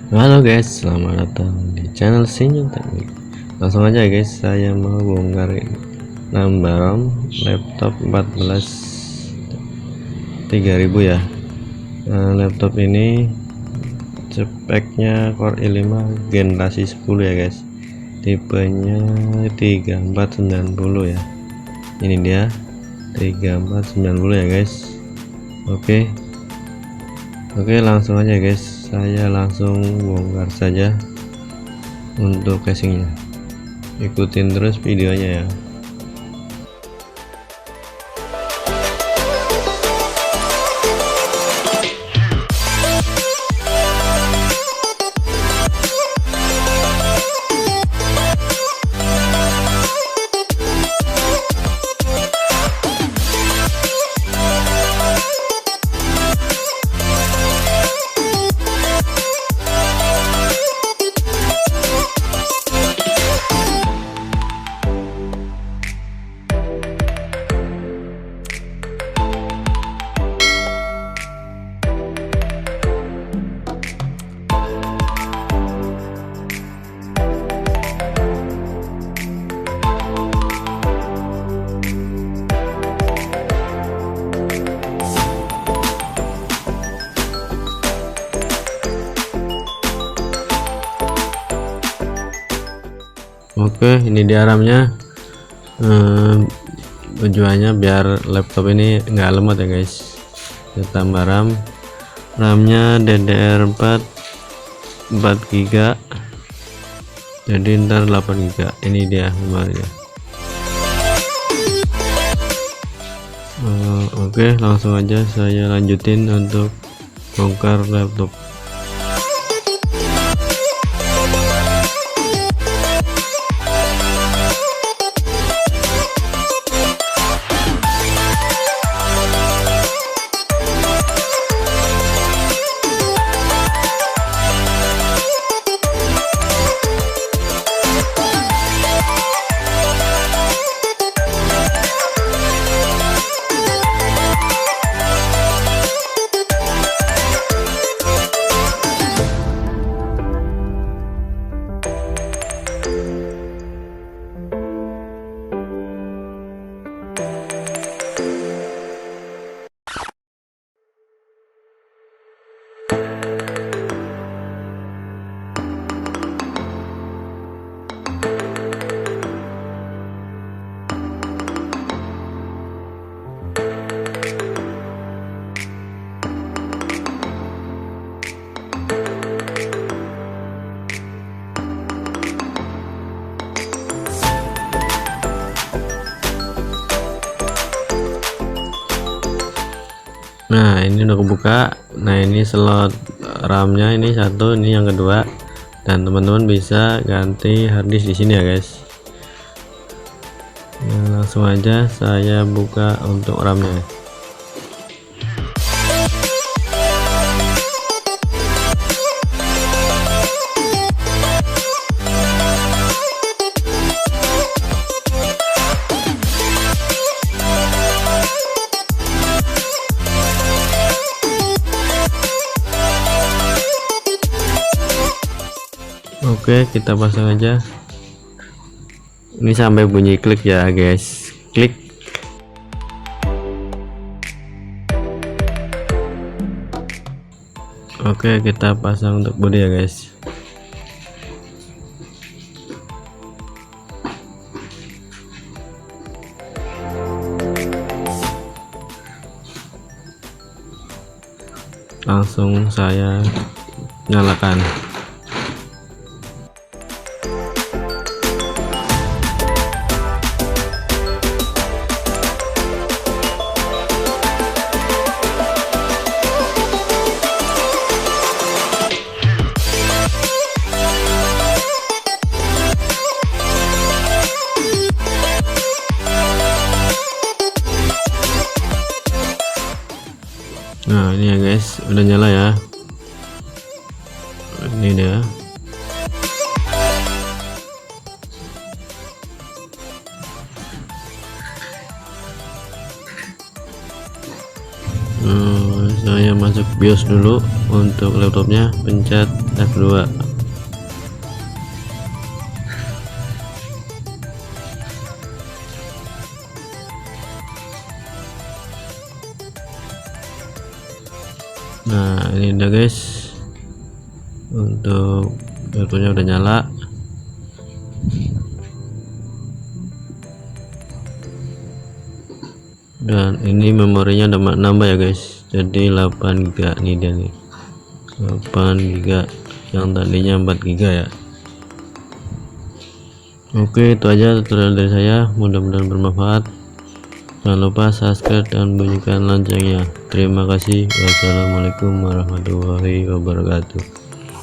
Halo guys, selamat datang di channel Sinyal Teknik. Langsung aja guys, saya mau bongkar RAM laptop 3000 ya. Laptop ini speknya Core i5 generasi 10 ya guys. Tipenya 3490 ya. Ini dia 3490 ya guys. Oke, langsung aja guys, saya langsung bongkar saja untuk casingnya. Ikutin terus videonya ya. Oke, ini dia RAM-nya. Tujuannya biar laptop ini enggak lemot ya guys. Kita tambah RAM-nya DDR4 4GB, jadi ntar 8GB. Ini dia memorinya. Oke, langsung aja saya lanjutin untuk bongkar laptop. Nah, ini udah kebuka. Nah, ini slot RAM-nya ini satu, ini yang kedua, dan teman-teman bisa ganti harddisk di sini ya guys. Nah, langsung aja saya buka untuk RAM-nya. Oke, kita pasang aja. Ini sampai bunyi klik ya guys, klik. Oke, kita pasang untuk bodi ya guys. Langsung saya nyalakan. Nah, ini ya guys, udah nyala ya. Ini dia. Saya masuk BIOS dulu untuk laptopnya, pencet F2. Nah ini udah guys, untuk kartunya udah nyala. Dan ini memorinya udah nambah ya guys, jadi 8 GB nih dia nih, 8 GB yang tadinya 4 GB ya. Oke, itu aja tutorial dari saya, mudah-mudahan bermanfaat. Jangan lupa subscribe dan bunyikan loncengnya. Terima kasih. Wassalamualaikum warahmatullahi wabarakatuh.